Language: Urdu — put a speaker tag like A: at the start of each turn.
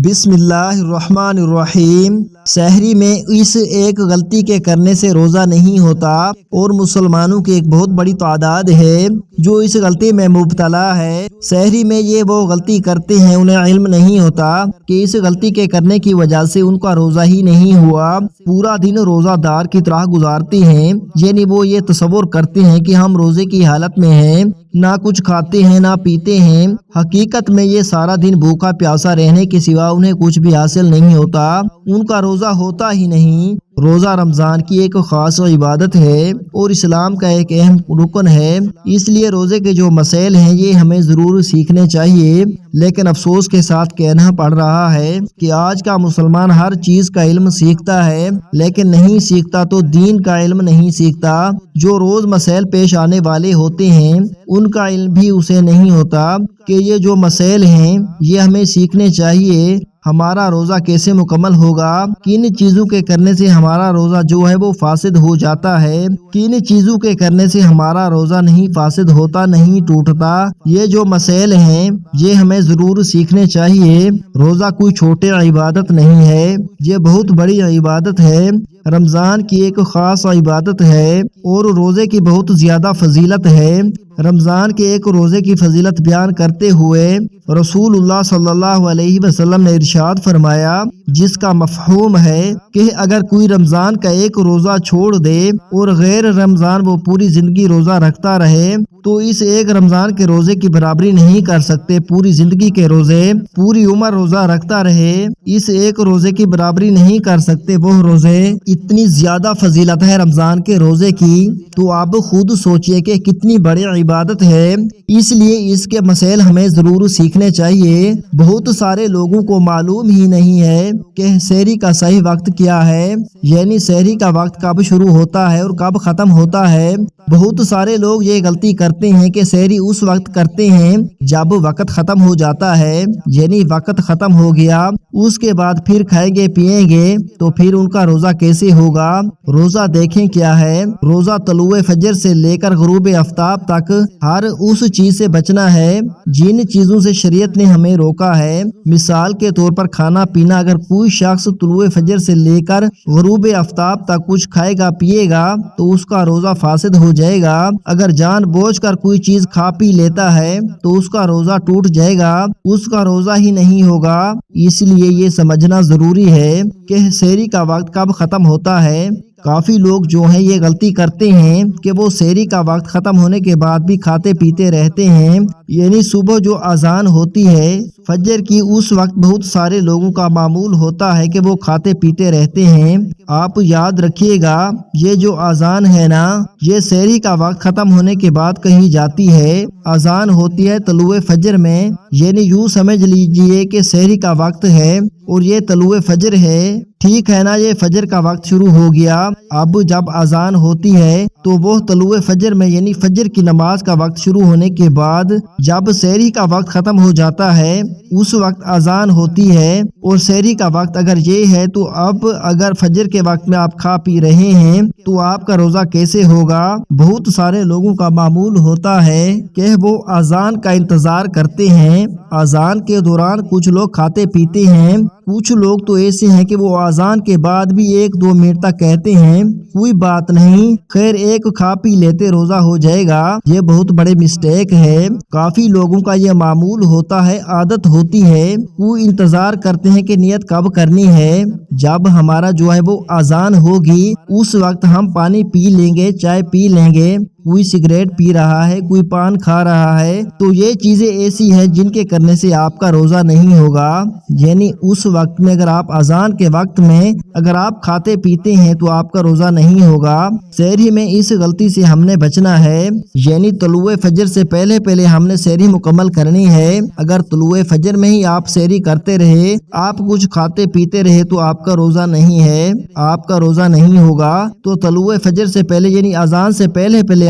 A: بسم اللہ الرحمن الرحیم۔ سحری میں اس ایک غلطی کے کرنے سے روزہ نہیں ہوتا، اور مسلمانوں کی ایک بہت بڑی تعداد ہے جو اس غلطی میں مبتلا ہے۔ سحری میں یہ وہ غلطی کرتے ہیں، انہیں علم نہیں ہوتا کہ اس غلطی کے کرنے کی وجہ سے ان کا روزہ ہی نہیں ہوا، پورا دن روزہ دار کی طرح گزارتے ہیں، یعنی وہ یہ تصور کرتے ہیں کہ ہم روزے کی حالت میں ہیں، نہ کچھ کھاتے ہیں نہ پیتے ہیں۔ حقیقت میں یہ سارا دن بھوکا پیاسا رہنے کے سوا انہیں کچھ بھی حاصل نہیں ہوتا، ان کا روزہ ہوتا ہی نہیں۔ روزہ رمضان کی ایک خاص عبادت ہے اور اسلام کا ایک اہم رکن ہے، اس لیے روزے کے جو مسائل ہیں یہ ہمیں ضرور سیکھنے چاہیے، لیکن افسوس کے ساتھ کہنا پڑ رہا ہے کہ آج کا مسلمان ہر چیز کا علم سیکھتا ہے لیکن نہیں سیکھتا تو دین کا علم نہیں سیکھتا۔ جو روز مسائل پیش آنے والے ہوتے ہیں ان کا علم بھی اسے نہیں ہوتا کہ یہ جو مسائل ہیں یہ ہمیں سیکھنے چاہیے۔ ہمارا روزہ کیسے مکمل ہوگا، کن چیزوں کے کرنے سے ہمارا روزہ جو ہے وہ فاسد ہو جاتا ہے، کن چیزوں کے کرنے سے ہمارا روزہ نہیں فاسد ہوتا، نہیں ٹوٹتا، یہ جو مسائل ہیں یہ ہمیں ضرور سیکھنے چاہیے۔ روزہ کوئی چھوٹی عبادت نہیں ہے، یہ بہت بڑی عبادت ہے، رمضان کی ایک خاص عبادت ہے اور روزے کی بہت زیادہ فضیلت ہے۔ رمضان کے ایک روزے کی فضیلت بیان کرتے ہوئے رسول اللہ صلی اللہ علیہ وسلم نے ارشاد فرمایا، جس کا مفہوم ہے کہ اگر کوئی رمضان کا ایک روزہ چھوڑ دے اور غیر رمضان وہ پوری زندگی روزہ رکھتا رہے تو اس ایک رمضان کے روزے کی برابری نہیں کر سکتے۔ پوری زندگی کے روزے، پوری عمر روزہ رکھتا رہے، اس ایک روزے کی برابری نہیں کر سکتے وہ روزے۔ اتنی زیادہ فضیلت ہے رمضان کے روزے کی تو آپ خود سوچئے کہ کتنی بڑی عبادت ہے، اس لیے اس کے مسائل ہمیں ضرور سیکھنے چاہیے۔ بہت سارے لوگوں کو معلوم ہی نہیں ہے کہ سحری کا صحیح وقت کیا ہے، یعنی سحری کا وقت کب شروع ہوتا ہے اور کب ختم ہوتا ہے۔ بہت سارے لوگ یہ غلطی کرتے ہیں کہ سحری اس وقت کرتے ہیں جب وقت ختم ہو جاتا ہے، یعنی وقت ختم ہو گیا اس کے بعد پھر کھائیں گے پیئیں گے تو پھر ان کا روزہ کیسے ہوگا۔ روزہ دیکھیں کیا ہے، روزہ طلوع فجر سے لے کر غروب آفتاب تک ہر اس چیز سے بچنا ہے جن چیزوں سے شریعت نے ہمیں روکا ہے۔ مثال کے طور پر کھانا پینا، اگر کوئی شخص طلوع فجر سے لے کر غروب آفتاب تک کچھ کھائے گا پیے گا تو اس کا روزہ فاسد ہو جائے گا۔ اگر جان بوجھ کر کوئی چیز کھا پی لیتا ہے تو اس کا روزہ ٹوٹ جائے گا، اس کا روزہ ہی نہیں ہوگا۔ اس لیے یہ سمجھنا ضروری ہے کہ سحری کا وقت کب ختم ہوتا ہے۔ کافی لوگ جو ہیں یہ غلطی کرتے ہیں کہ وہ سحری کا وقت ختم ہونے کے بعد بھی کھاتے پیتے رہتے ہیں، یعنی صبح جو اذان ہوتی ہے فجر کی اس وقت بہت سارے لوگوں کا معمول ہوتا ہے کہ وہ کھاتے پیتے رہتے ہیں۔ آپ یاد رکھیے گا یہ جو اذان ہے نا یہ سحری کا وقت ختم ہونے کے بعد کہی جاتی ہے۔ اذان ہوتی ہے طلوع فجر میں، یعنی یوں سمجھ لیجئے کہ سحری کا وقت ہے اور یہ طلوع فجر ہے، ٹھیک ہے نا، یہ فجر کا وقت شروع ہو گیا۔ اب جب اذان ہوتی ہے تو وہ طلوع فجر میں یعنی فجر کی نماز کا وقت شروع ہونے کے بعد جب سحری کا وقت ختم ہو جاتا ہے اس وقت اذان ہوتی ہے، اور سحری کا وقت اگر یہ ہے تو اب اگر فجر کے وقت میں آپ کھا پی رہے ہیں تو آپ کا روزہ کیسے ہوگا۔ بہت سارے لوگوں کا معمول ہوتا ہے کہ وہ اذان کا انتظار کرتے ہیں، اذان کے دوران کچھ لوگ کھاتے پیتے ہیں، کچھ لوگ تو ایسے ہیں کہ وہ اذان کے بعد بھی 1-2 منٹ تک کہتے ہیں کوئی بات نہیں، خیر ایک کھا پی لیتے روزہ ہو جائے گا۔ یہ بہت بڑے مسٹیک ہے، کافی لوگوں کا یہ معمول ہوتا ہے، عادت ہوتی ہے، وہ انتظار کرتے ہیں کہ نیت کب کرنی ہے، جب ہمارا جو ہے وہ اذان ہوگی اس وقت ہم پانی پی لیں گے، چائے پی لیں گے، کوئی سگریٹ پی رہا ہے، کوئی پان کھا رہا ہے، تو یہ چیزیں ایسی ہیں جن کے کرنے سے آپ کا روزہ نہیں ہوگا۔ یعنی اس وقت میں اگر آپ اذان کے وقت میں اگر آپ کھاتے پیتے ہیں تو آپ کا روزہ نہیں ہوگا۔ سحری میں اس غلطی سے ہم نے بچنا ہے، یعنی طلوع فجر سے پہلے ہم نے سحری مکمل کرنی ہے۔ اگر طلوع فجر میں ہی آپ سحری کرتے رہے، آپ کچھ کھاتے پیتے رہے تو آپ کا روزہ نہیں ہے، آپ کا روزہ نہیں ہوگا۔ تو طلوع فجر سے پہلے یعنی اذان سے پہلے